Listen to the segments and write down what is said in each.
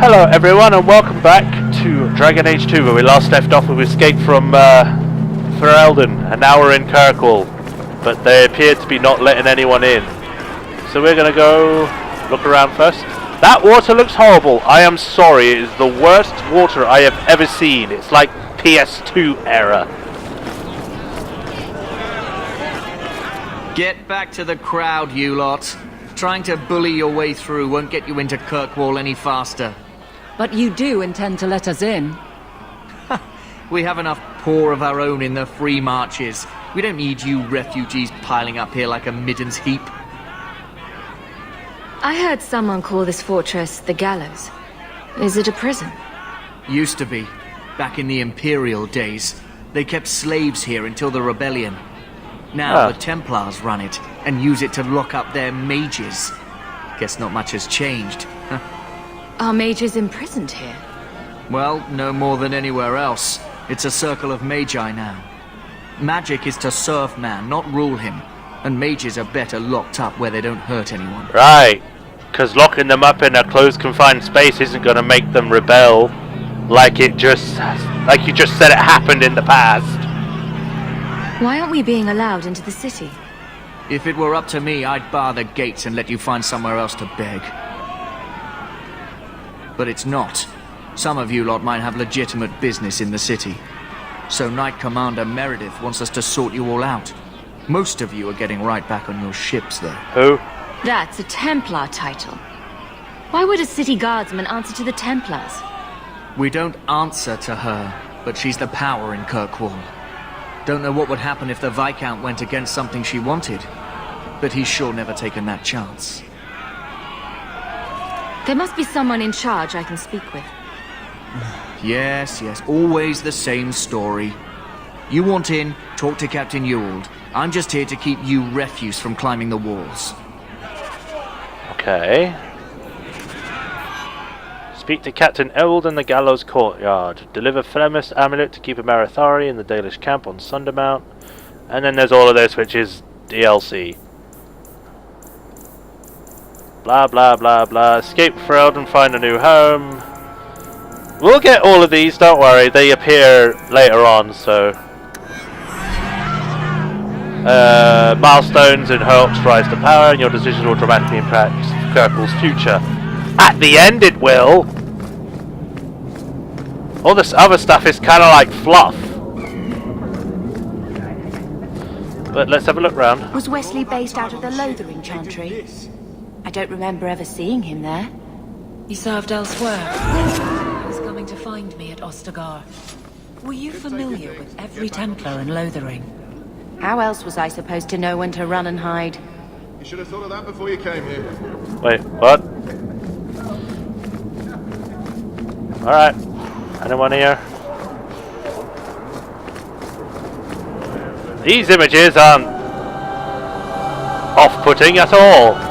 Hello everyone and welcome back to Dragon Age 2, where we last left off. We escaped from Ferelden and now we're in Kirkwall, but they appear to be not letting anyone in. So we're going to go look around first. That water looks horrible. I am sorry, it is the worst water I have ever seen. It's like PS2 era. Get back to the crowd, you lot. Trying to bully your way through won't get you into Kirkwall any faster. But you do intend to let us in? We have enough poor of our own in the free marches. We don't need you refugees piling up here like a middens heap. I heard someone call this fortress the Gallows. Is it a prison? Used to be. Back in the Imperial days. They kept slaves here until the rebellion. Now the Templars run it, and use it to lock up their mages. Guess not much has changed. Are mages imprisoned here? Well, no more than anywhere else. It's a circle of magi now. Magic is to serve man, not rule him. And mages are better locked up where they don't hurt anyone. Right, because locking them up in a closed, confined space isn't going to make them rebel like you just said it happened in the past. Why aren't we being allowed into the city? If it were up to me, I'd bar the gates and let you find somewhere else to beg. But it's not. Some of you lot might have legitimate business in the city. So Knight Commander Meredith wants us to sort you all out. Most of you are getting right back on your ships, though. Who? That's a Templar title. Why would a city guardsman answer to the Templars? We don't answer to her, but she's the power in Kirkwall. Don't know what would happen if the Viscount went against something she wanted, but he's sure never taken that chance. There must be someone in charge I can speak with. Yes, always the same story. You want in, talk to Captain Ewald. I'm just here to keep you refuse from climbing the walls. Okay. Speak to Captain Ewald in the Gallows Courtyard. Deliver Flemis Amulet to keep a Marathari in the Dalish camp on Sundermount. And then there's all of this, which is DLC. Blah blah blah blah. Escape Ferelden, find a new home. We'll get all of these, don't worry. They appear later on, so... milestones in Herc's rise to power, and your decision will dramatically impact Kirkwall's future. At the end it will! All this other stuff is kind of like fluff. But let's have a look round. Was Wesley based out of the Lothering Chantry? I don't remember ever seeing him there. He served elsewhere. He was coming to find me at Ostagar. Were you familiar with every Templar in Lothering? How else was I supposed to know when to run and hide? You should have thought of that before you came here. Wait, what? Alright. Anyone here? These images aren't off-putting at all.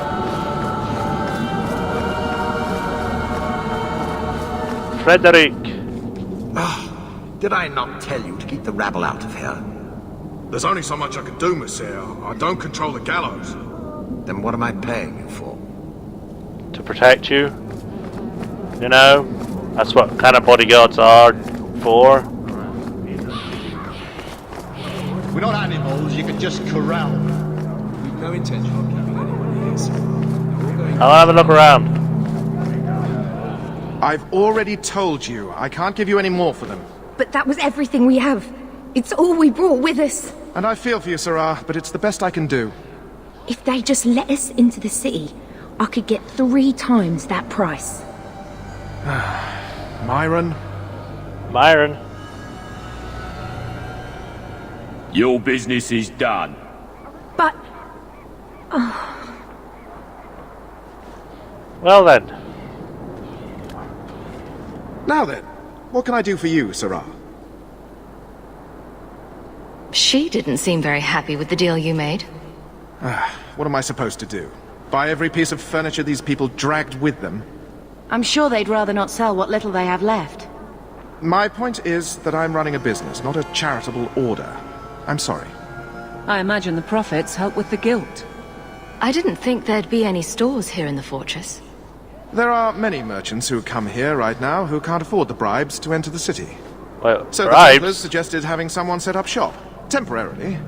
Frederick. Did I not tell you to keep the rabble out of here? There's only so much I can do, Monsieur. I don't control the gallows. Then what am I paying you for? To protect you. You know, that's what kind of bodyguards are for. We're not animals you can just corral. We've no intention of keeping anyone here, sir. I'll have a look around. I've already told you. I can't give you any more for them. But that was everything we have. It's all we brought with us. And I feel for you, Sarah, but it's the best I can do. If they just let us into the city, I could get 3 times that price. Myron? Myron. Your business is done. But... Well then. Now then, what can I do for you, Sarah? She didn't seem very happy with the deal you made. What am I supposed to do? Buy every piece of furniture these people dragged with them? I'm sure they'd rather not sell what little they have left. My point is that I'm running a business, not a charitable order. I'm sorry. I imagine the profits help with the guilt. I didn't think there'd be any stores here in the fortress. There are many merchants who come here right now who can't afford the bribes to enter the city. Well, So the bribes? Templars suggested having someone set up shop, temporarily.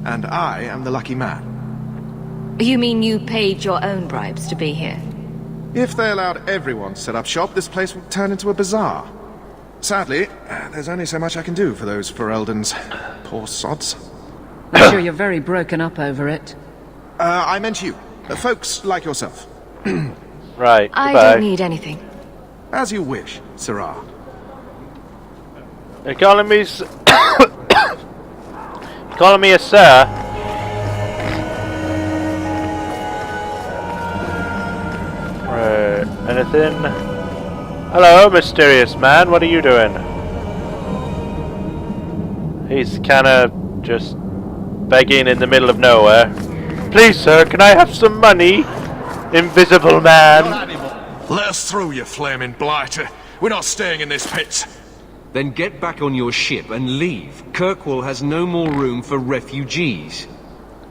And I am the lucky man. You mean you paid your own bribes to be here? If they allowed everyone to set up shop, this place would turn into a bazaar. Sadly, there's only so much I can do for those Fereldans. Poor sods. I'm sure you're very broken up over it. I meant you. Folks like yourself. Right, I goodbye. don't need anything. As you wish, Sirrah. You're calling me... calling me a sir? Right, anything? Hello, mysterious man, what are you doing? He's kinda just begging in the middle of nowhere. Please, sir, can I have some money? Invisible man. Let us through, you flaming blighter. We're not staying in this pit. Then get back on your ship and leave. Kirkwall has no more room for refugees.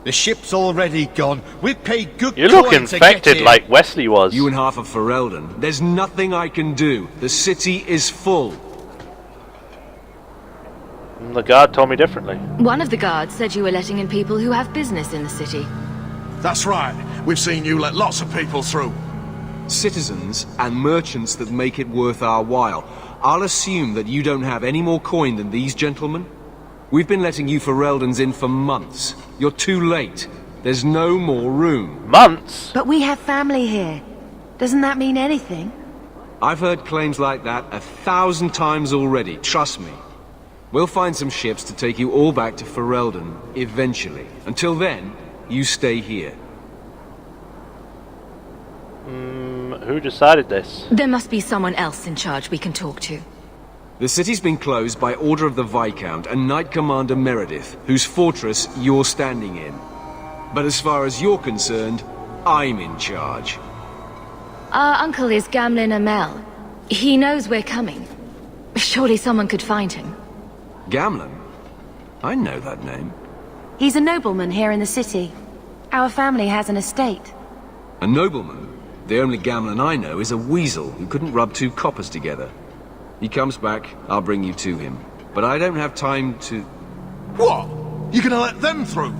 The ship's already gone. We've paid good You look coin to get infected here. like Wesley was. You and half of Ferelden. There's nothing I can do. The city is full. The guard told me differently. One of the guards said you were letting in people who have business in the city. That's right. We've seen you let lots of people through. Citizens and merchants that make it worth our while. I'll assume that you don't have any more coin than these gentlemen. We've been letting you Fereldans in for months. You're too late. There's no more room. Months? But we have family here. Doesn't that mean anything? I've heard claims like that 1,000 times already, trust me. We'll find some ships to take you all back to Ferelden, eventually. Until then, you stay here. Who decided this? There must be someone else in charge we can talk to. The city's been closed by order of the Viscount and Knight Commander Meredith, whose fortress you're standing in. But as far as you're concerned, I'm in charge. Our uncle is Gamlin Amel. He knows we're coming. Surely someone could find him. Gamlin? I know that name. He's a nobleman here in the city. Our family has an estate. A nobleman? The only Gamlin I know is a weasel who couldn't rub two coppers together. He comes back, I'll bring you to him. But I don't have time to... What? You gonna let them through?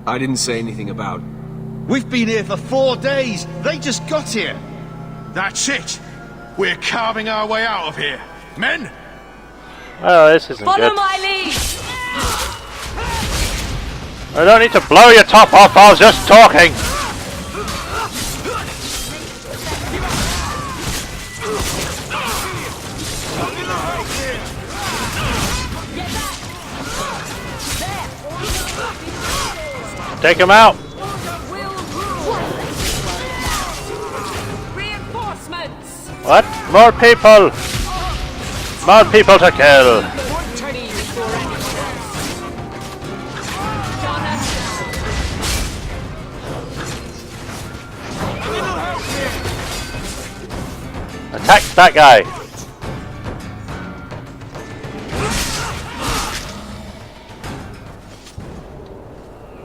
I didn't say anything about... We've been here for 4 days. They just got here. That's it. We're carving our way out of here. Men? Oh, this isn't good. my lead! I don't need to blow your top off, I was just talking. Take him out. Reinforcements! What? More people. More people to kill. Attack that guy.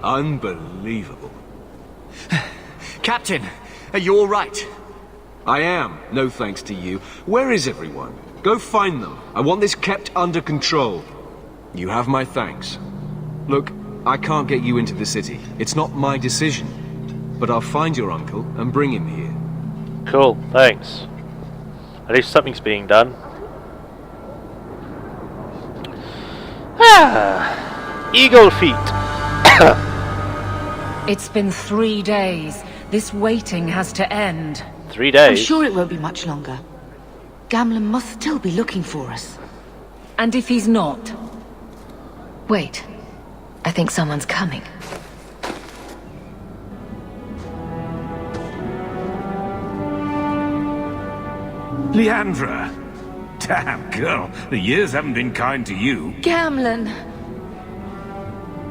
Unbelievable. Captain, are you all right? I am, no thanks to you. Where is everyone? Go find them. I want this kept under control. You have my thanks. Look, I can't get you into the city. It's not my decision. But I'll find your uncle and bring him here. Cool, thanks. At least something's being done. Eagle feet. It's been 3 days. This waiting has to end. 3 days? I'm sure it won't be much longer. Gamlin must still be looking for us. And if he's not? Wait. I think someone's coming. Leandra! Damn, girl, the years haven't been kind to you. Gamlin!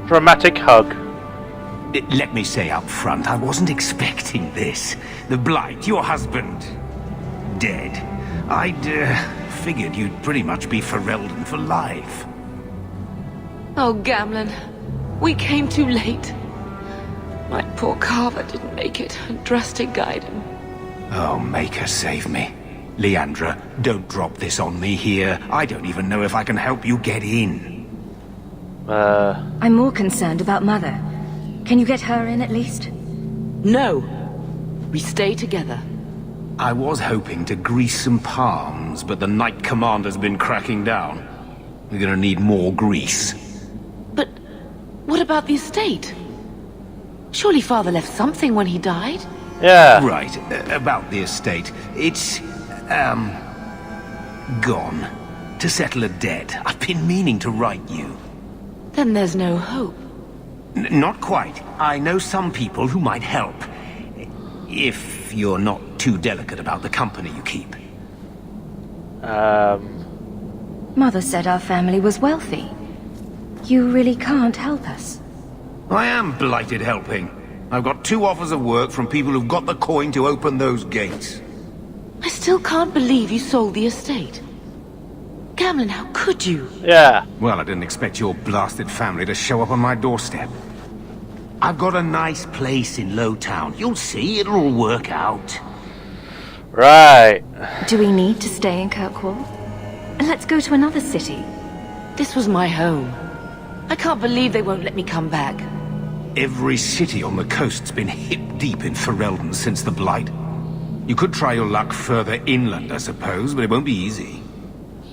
Dramatic hug. Let me say up front, I wasn't expecting this. The Blight, your husband, dead. I'd figured you'd pretty much be Ferelden for life. Oh, Gamlin. We came too late. My poor carver didn't make it, and Drastic guide him. Oh, make her save me. Leandra, don't drop this on me here. I don't even know if I can help you get in. I'm more concerned about Mother. Can you get her in at least? No. We stay together. I was hoping to grease some palms, but the Knight Commander's been cracking down. We're gonna need more grease. But what about the estate? Surely Father left something when he died? Yeah. Right, about the estate. It's, gone. To settle a debt. I've been meaning to write you. Then there's no hope. Not quite. I know some people who might help. If you're not too delicate about the company you keep. Mother said our family was wealthy. You really can't help us. I am blighted helping. I've got 2 offers of work from people who've got the coin to open those gates. I still can't believe you sold the estate. Gamlin, how could you? Yeah. Well, I didn't expect your blasted family to show up on my doorstep. I've got a nice place in Lowtown. You'll see, it'll all work out. Right. Do we need to stay in Kirkwall? Let's go to another city. This was my home. I can't believe they won't let me come back. Every city on the coast's been hip-deep in Ferelden since the Blight. You could try your luck further inland, I suppose, but it won't be easy.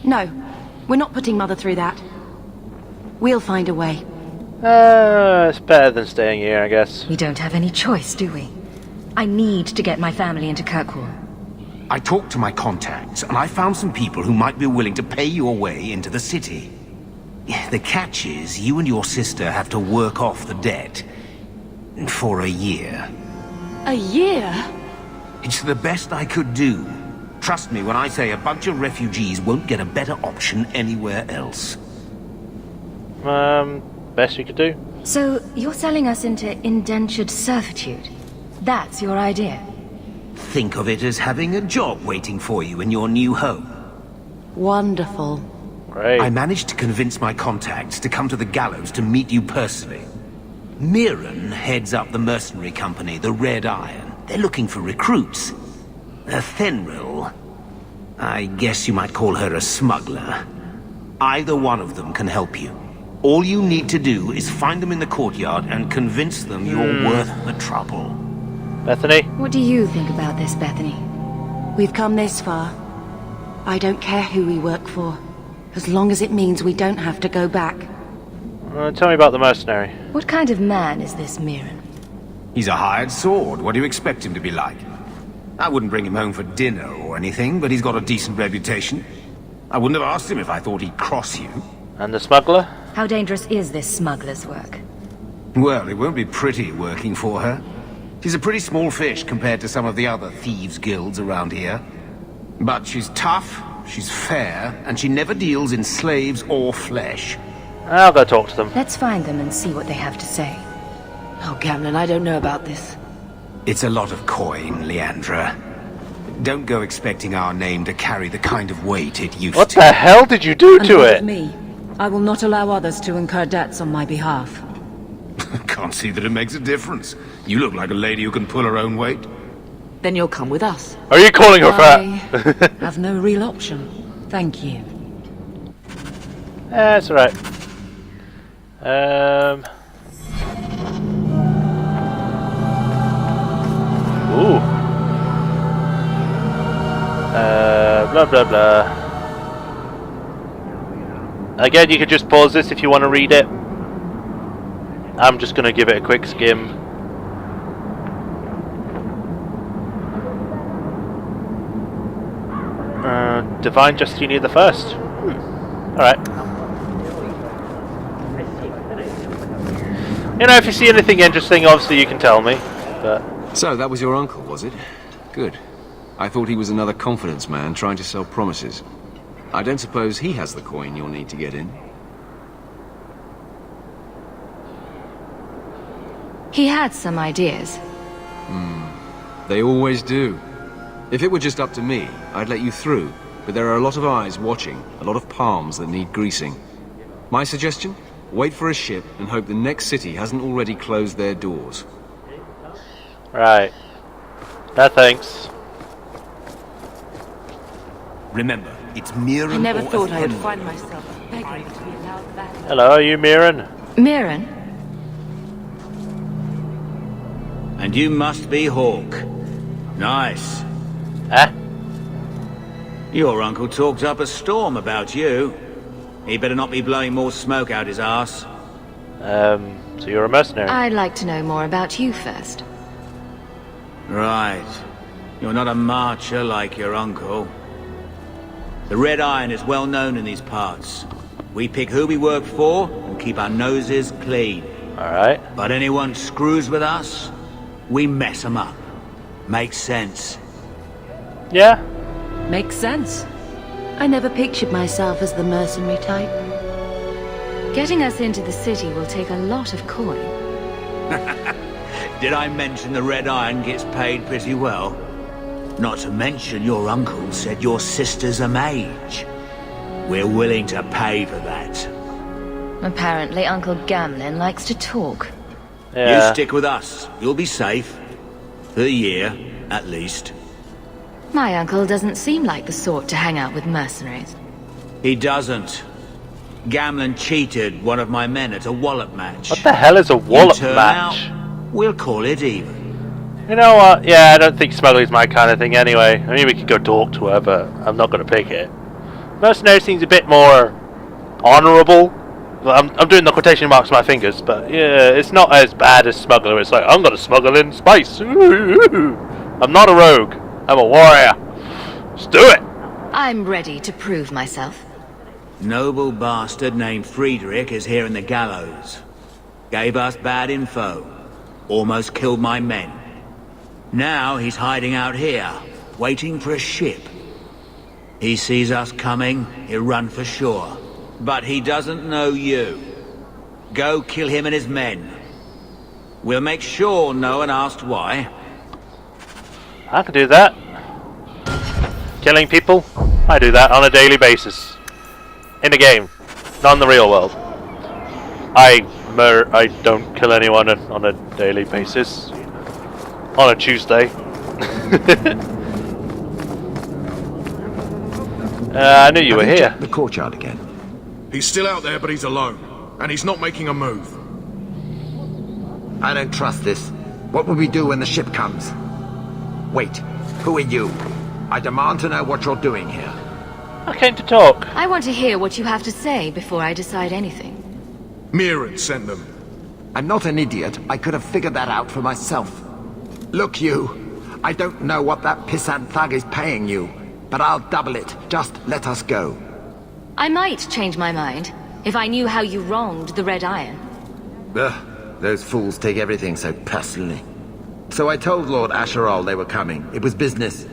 No, we're not putting Mother through that. We'll find a way. It's better than staying here, I guess. We don't have any choice, do we? I need to get my family into Kirkwall. I talked to my contacts, and I found some people who might be willing to pay your way into the city. The catch is, you and your sister have to work off the debt. For a year. A year? It's the best I could do. Trust me when I say a bunch of refugees won't get a better option anywhere else. Best you could do. So, you're selling us into indentured servitude? That's your idea? Think of it as having a job waiting for you in your new home. Wonderful. Great. I managed to convince my contacts to come to the gallows to meet you personally. Mirren heads up the mercenary company, the Red Iron. They're looking for recruits. Fenril, I guess you might call her a smuggler. Either one of them can help you. All you need to do is find them in the courtyard and convince them you're worth the trouble. Bethany? What do you think about this, Bethany? We've come this far. I don't care who we work for, as long as it means we don't have to go back. Tell me about the mercenary. What kind of man is this Mirren? He's a hired sword. What do you expect him to be like? I wouldn't bring him home for dinner or anything, but he's got a decent reputation. I wouldn't have asked him if I thought he'd cross you. And the smuggler? How dangerous is this smuggler's work? Well, it won't be pretty working for her. She's a pretty small fish compared to some of the other thieves' guilds around here. But she's tough, she's fair, and she never deals in slaves or flesh. I'll go talk to them. Let's find them and see what they have to say. Oh, Gamlin, I don't know about this. It's a lot of coin, Leandra. Don't go expecting our name to carry the kind of weight it used to. What the hell did you do to it? Me. I will not allow others to incur debts on my behalf. Can't see that it makes a difference. You look like a lady who can pull her own weight. Then you'll come with us. Are you calling her I fat? have no real option. Thank you. That's alright. Ooh. Blah blah blah. Again, you could just pause this if you want to read it. I'm just going to give it a quick skim. Divine Justinian the First. Alright. You know, if you see anything interesting, obviously you can tell me. But So, that was your uncle, was it? Good. I thought he was another confidence man trying to sell promises. I don't suppose he has the coin you'll need to get in. He had some ideas. They always do. If it were just up to me, I'd let you through. But there are a lot of eyes watching, a lot of palms that need greasing. My suggestion? Wait for a ship and hope the next city hasn't already closed their doors. right. No thanks. Remember, it's Mirren I never or thought I would Ephemeral. find myself begging to be allowed back. Hello, are you Mirren? Mirren? And you must be Hawk. Nice. Eh? Your uncle talked up a storm about you. He better not be blowing more smoke out his arse. So you're a mercenary? I'd like to know more about you first. Right. You're not a marcher like your uncle. The Red Iron is well known in these parts. We pick who we work for and keep our noses clean. Alright. But anyone screws with us, we mess them up. Makes sense. Yeah? Makes sense. I never pictured myself as the mercenary type. Getting us into the city will take a lot of coin. Did I mention the Red Iron gets paid pretty well? Not to mention your uncle said your sister's a mage. We're willing to pay for that. Apparently Uncle Gamlin likes to talk. Yeah. You stick with us. You'll be safe. For a year, at least. My uncle doesn't seem like the sort to hang out with mercenaries. He doesn't. Gamlin cheated one of my men at a wallop match. What the hell is a wallop You turn match? out, we'll call it even. You know what? Yeah, I don't think smuggling's my kind of thing anyway. I mean, we could go talk to her, but I'm not going to pick it. Mercenary seems a bit more honourable. Well, I'm doing the quotation marks with my fingers, but yeah, it's not as bad as smuggler. It's like, I'm going to smuggle in spice. I'm not a rogue. I'm a warrior. Let's do it. I'm ready to prove myself. Noble bastard named Friedrich is here in the gallows. Gave us bad info. Almost killed my men. Now he's hiding out here, waiting for a ship. He sees us coming, he'll run for shore. But he doesn't know you. Go kill him and his men. We'll make sure no one asks why. I can do that. Killing people, I do that on a daily basis. In a game, not in the real world. I don't kill anyone on a daily basis. On a Tuesday. I knew you were here. Check the courtyard again. He's still out there, but he's alone. And he's not making a move. I don't trust this. What will we do when the ship comes? Wait, who are you? I demand to know what you're doing here. I came to talk. I want to hear what you have to say before I decide anything. Mirren sent them. I'm not an idiot. I could have figured that out for myself. Look, you. I don't know what that pissant thug is paying you, but I'll double it. Just let us go. I might change my mind if I knew how you wronged the Red Iron. Ugh, those fools take everything so personally. So I told Lord Asherall they were coming. It was business.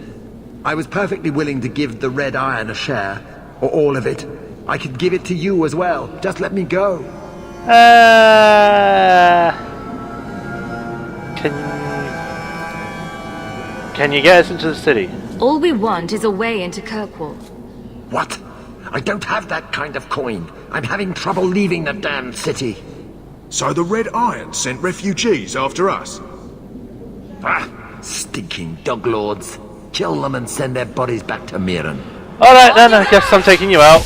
I was perfectly willing to give the Red Iron a share, or all of it. I could give it to you as well. Just let me go. Can you get us into the city? All we want is a way into Kirkwall. What? I don't have that kind of coin. I'm having trouble leaving the damn city. So the Red Iron sent refugees after us? Ah, stinking dog lords. Kill them and send their bodies back to Mirren. Alright then, I guess I'm taking you out.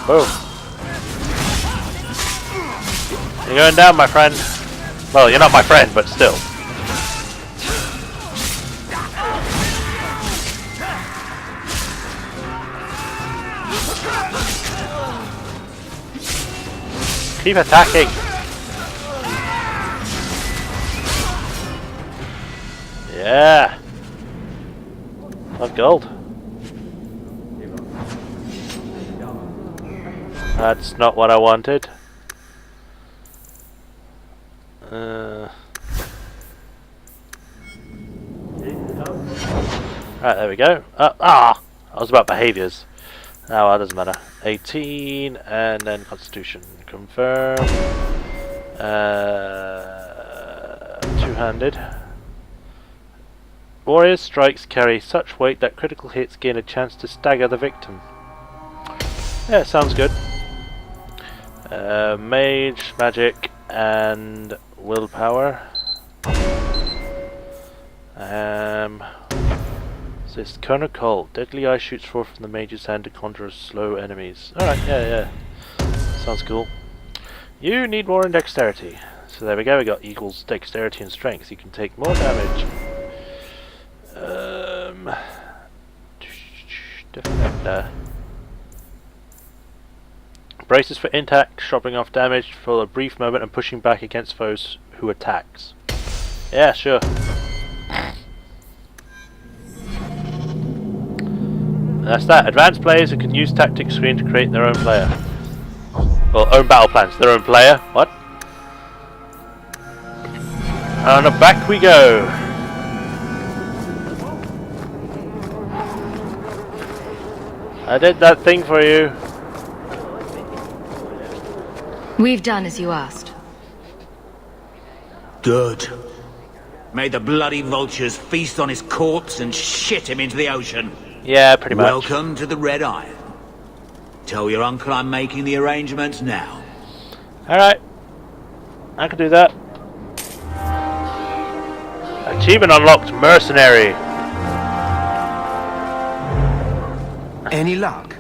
Boom. You're going down, my friend. Well, you're not my friend, but still. Keep attacking. Yeah. Of gold. That's not what I wanted. Right, there we go. I was about behaviours. Oh, well, doesn't matter. 18, and then Constitution. Confirm. Two-handed. Warrior's strikes carry such weight that critical hits gain a chance to stagger the victim. Yeah, sounds good. Mage, magic, and willpower. time. So it's Colonel Cole. Deadly eye shoots forth from the Major's hand to conjure slow enemies. Alright, yeah. Sounds cool. You need more in dexterity. So there we go, we got equals dexterity and strength. You can take more damage. Defender. Braces for intact, chopping off damage for a brief moment and pushing back against foes who attacks. Yeah, sure. That's that. Advanced players who can use tactics screen to create their own player. Well, own battle plans. Their own player. What? And back we go. I did that thing for you. We've done as you asked. Good. May the bloody vultures feast on his corpse and shit him into the ocean. Yeah, pretty much. Welcome to the Red Isle. Tell your uncle I'm making the arrangements now. Alright. I can do that. Achievement unlocked, Mercenary. Any luck?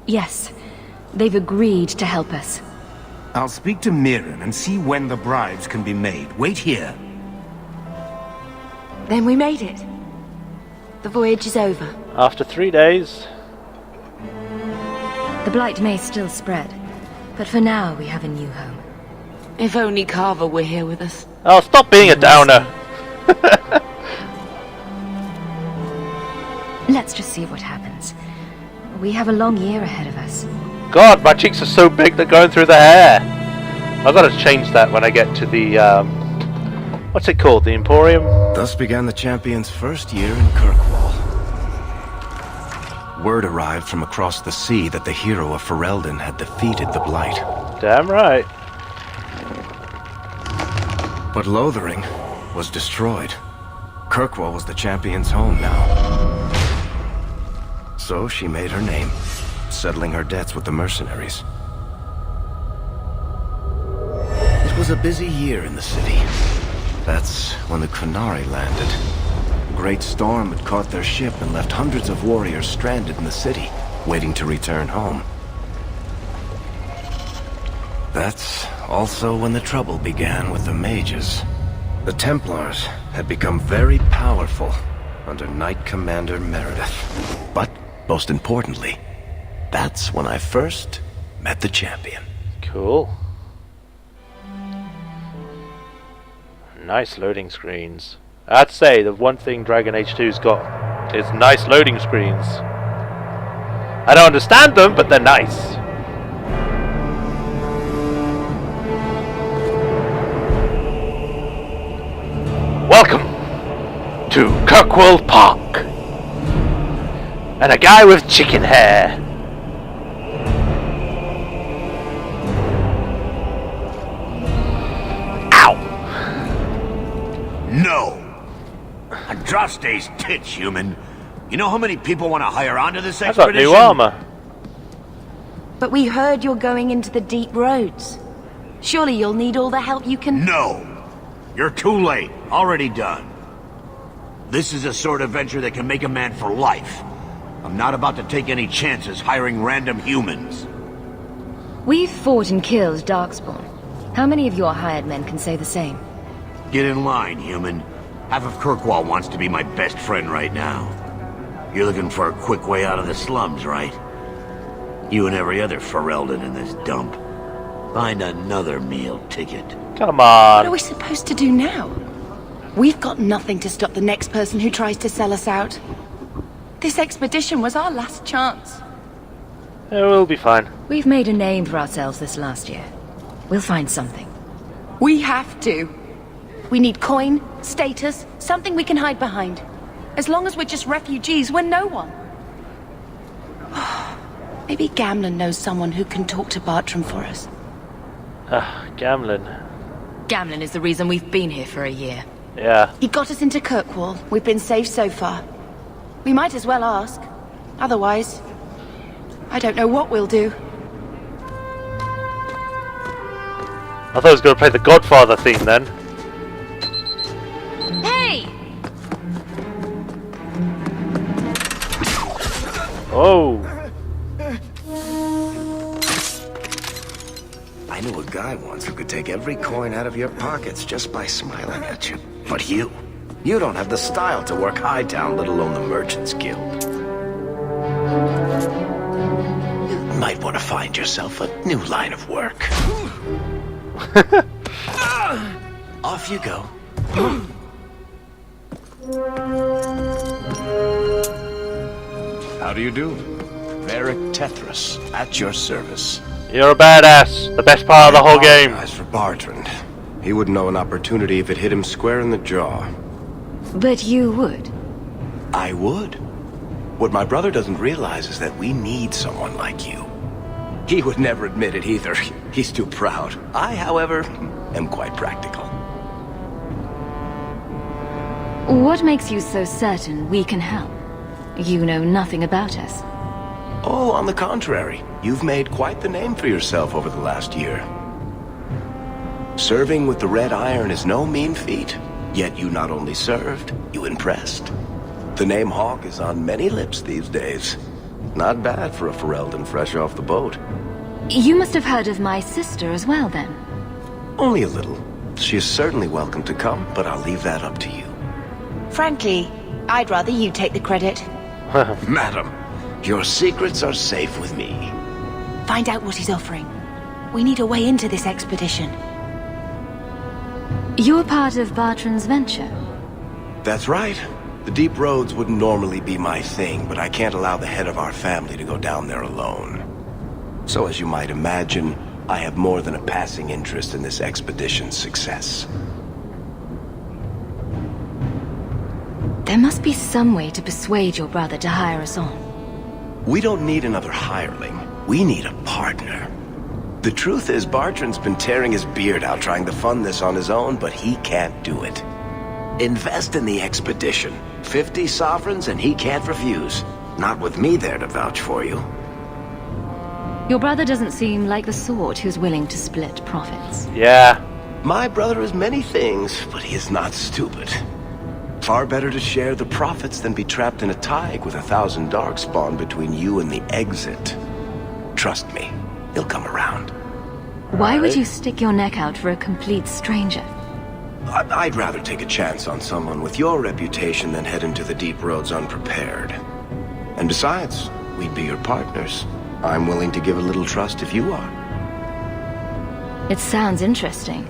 Yes. They've agreed to help us. I'll speak to Mirren and see when the bribes can be made. Wait here. Then we made it. The voyage is over. After 3 days. The blight may still spread, but for now we have a new home. If only Carver were here with us. Oh, stop being a downer. Let's just see what happens. We have a long year ahead of us. God, my cheeks are so big they're going through the hair. I've got to change that when I get to the, what's it called? The Emporium? Thus began the champion's first year in Kirkwall. Word arrived from across the sea that the hero of Ferelden had defeated the Blight. Damn right. But Lothering was destroyed. Kirkwall was the champion's home now. So she made her name, settling her debts with the mercenaries. It was a busy year in the city. That's when the Qunari landed. A great storm had caught their ship and left hundreds of warriors stranded in the city, waiting to return home. That's also when the trouble began with the mages. The Templars had become very powerful under Knight Commander Meredith. But, most importantly, that's when I first met the champion. Cool. Nice loading screens. I'd say the one thing Dragon Age 2's got is nice loading screens. I don't understand them, but they're nice. Welcome to Kirkwall Park. And a guy with chicken hair. Ow! No! Andraste's tits, human. You know how many people want to hire onto this I've got expedition? new armor. But we heard you're going into the deep roads. Surely you'll need all the help you can... No! You're too late. Already done. This is a sort of venture that can make a man for life. I'm not about to take any chances hiring random humans. We've fought and killed Darkspawn. How many of your hired men can say the same? Get in line, human. Half of Kirkwall wants to be my best friend right now. You're looking for a quick way out of the slums, right? You and every other Ferelden in this dump. Find another meal ticket. Come on. What are we supposed to do now? We've got nothing to stop the next person who tries to sell us out. This expedition was our last chance. Yeah, we'll be fine. We've made a name for ourselves this last year. We'll find something. We have to. We need coin, status, something we can hide behind. As long as we're just refugees, we're no one. Maybe Gamlen knows someone who can talk to Bartram for us. Gamlen. Gamlen is the reason we've been here for a year. Yeah. He got us into Kirkwall. We've been safe so far. We might as well ask. Otherwise, I don't know what we'll do. I thought I was going to play the Godfather theme then. Hey! Oh. I knew a guy once who could take every coin out of your pockets just by smiling at you. But you don't have the style to work Hightown, let alone the Merchants Guild. You might want to find yourself a new line of work. Off you go. How do you do? Varric Tethras, at your service. You're a badass. The best part of the whole game. As for Bartrand, he wouldn't know an opportunity if it hit him square in the jaw. But you would? I would. What my brother doesn't realize is that we need someone like you. He would never admit it either. He's too proud. I, however, am quite practical. What makes you so certain we can help? You know nothing about us. Oh, on the contrary. You've made quite the name for yourself over the last year. Serving with the Red Iron is no mean feat. Yet you not only served, you impressed. The name Hawk is on many lips these days. Not bad for a Ferelden fresh off the boat. You must have heard of my sister as well, then? Only a little. She is certainly welcome to come, but I'll leave that up to you. Frankly, I'd rather you take the credit. Madam, your secrets are safe with me. Find out what he's offering. We need a way into this expedition. You're part of Bartrand's venture? That's right. The deep roads wouldn't normally be my thing, but I can't allow the head of our family to go down there alone. So as you might imagine, I have more than a passing interest in this expedition's success. There must be some way to persuade your brother to hire us on. We don't need another hireling. We need a partner. The truth is, Bartrand's been tearing his beard out trying to fund this on his own, but he can't do it. Invest in the expedition. 50 sovereigns and he can't refuse. Not with me there to vouch for you. Your brother doesn't seem like the sort who's willing to split profits. Yeah. My brother is many things, but he is not stupid. Far better to share the profits than be trapped in a tide with 1,000 darkspawn between you and the exit. Trust me, he'll come around. Why would you stick your neck out for a complete stranger? I'd rather take a chance on someone with your reputation than head into the deep roads unprepared. And besides, we'd be your partners. I'm willing to give a little trust if you are. It sounds interesting.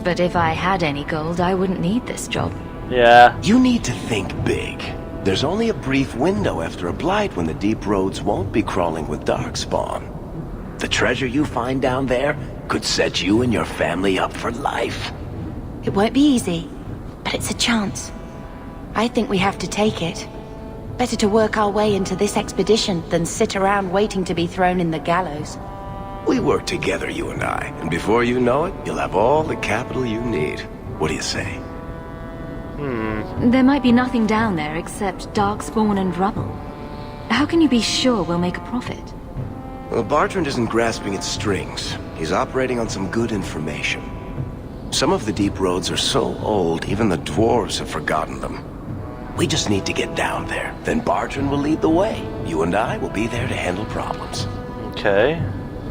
But if I had any gold, I wouldn't need this job. Yeah. You need to think big. There's only a brief window after a blight when the deep roads won't be crawling with darkspawn. The treasure you find down there could set you and your family up for life. It won't be easy, but it's a chance. I think we have to take it. Better to work our way into this expedition than sit around waiting to be thrown in the gallows. We work together, you and I, and before you know it, you'll have all the capital you need. What do you say? There might be nothing down there except darkspawn and rubble. How can you be sure we'll make a profit? Well, Bartrand isn't grasping at strings. He's operating on some good information. Some of the deep roads are so old, even the dwarves have forgotten them. We just need to get down there. Then Bartrand will lead the way. You and I will be there to handle problems. Okay.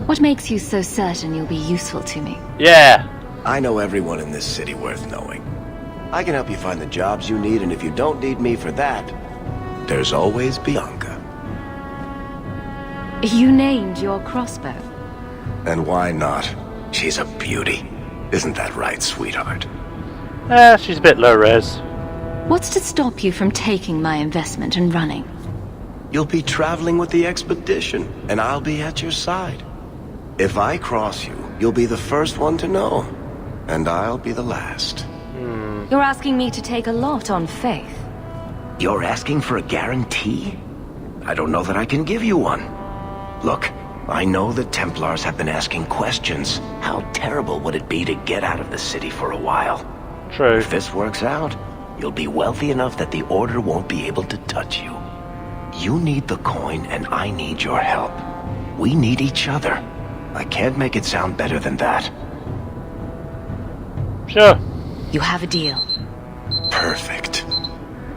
What makes you so certain you'll be useful to me? Yeah. I know everyone in this city worth knowing. I can help you find the jobs you need, and if you don't need me for that, there's always Bianca. You named your crossbow. And why not? She's a beauty. Isn't that right, sweetheart? She's a bit low res. What's to stop you from taking my investment and running? You'll be traveling with the expedition, and I'll be at your side. If I cross you, you'll be the first one to know, and I'll be the last. You're asking me to take a lot on faith. You're asking for a guarantee? I don't know that I can give you one. Look, I know the Templars have been asking questions. How terrible would it be to get out of the city for a while? True. If this works out, you'll be wealthy enough that the Order won't be able to touch you. You need the coin, and I need your help. We need each other. I can't make it sound better than that. Sure. You have a deal. Perfect.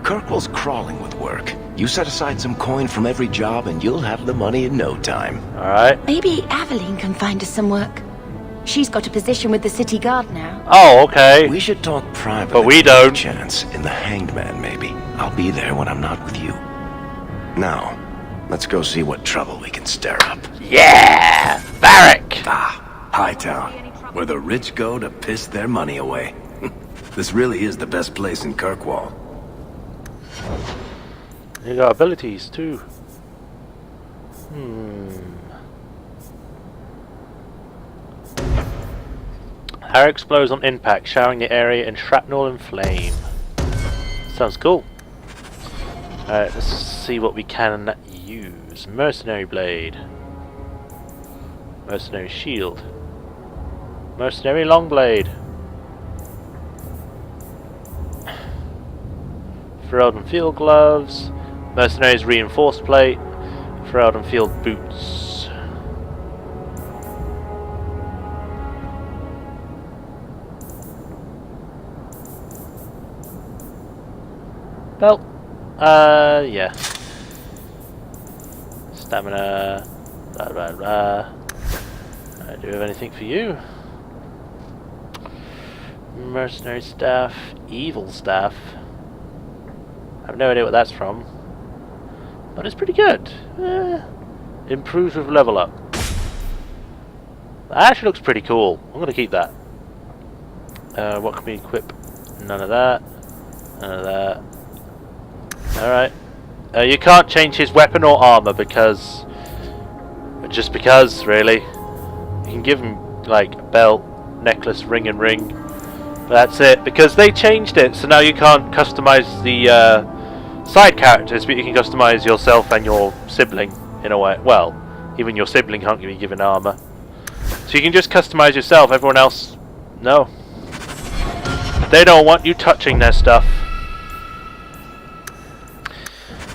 Kirkwall's crawling with work. You set aside some coin from every job and you'll have the money in no time. Alright. Maybe Aveline can find us some work. She's got a position with the city guard now. Oh, okay. We should talk privately. But we don't. Chance in the Hanged Man, maybe. I'll be there when I'm not with you. Now, let's go see what trouble we can stir up. Yeah! Barrack! Ah, Hightown, where the rich go to piss their money away. This really is the best place in Kirkwall. You got abilities too. Hair explodes on impact, showering the area in shrapnel and flame. Sounds cool. Alright, let's see what we can use. Mercenary blade. Mercenary shield. Mercenary long blade. Ferelden field gloves. Mercenaries reinforced plate. Ferelden field boots. Belt. Yeah. Stamina. Blah blah blah. Do we have anything for you? Mercenary staff. Evil staff. I have no idea what that's from. But it's pretty good. Improves with level up. That actually looks pretty cool. I'm going to keep that. What can we equip? None of that. None of that. Alright. You can't change his weapon or armor because... Just because, really. You can give him, like, belt, necklace, ring and ring. But that's it. Because they changed it, so now you can't customize the side characters, but you can customize yourself and your sibling, in a way. Well, even your sibling can't be given armor. So you can just customize yourself, everyone else... No. They don't want you touching their stuff.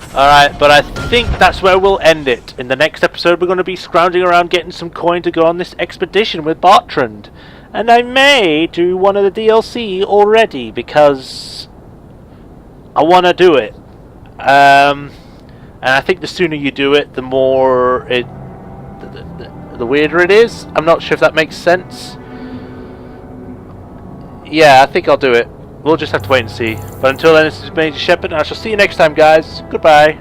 Alright, but I think that's where we'll end it. In the next episode we're going to be scrounging around getting some coin to go on this expedition with Bartrand. And I may do one of the DLC already because I want to do it. And I think the sooner you do it, the more it... The weirder it is. I'm not sure if that makes sense. Yeah, I think I'll do it. We'll just have to wait and see. But until then, this is Majorshepard, and I shall see you next time, guys. Goodbye.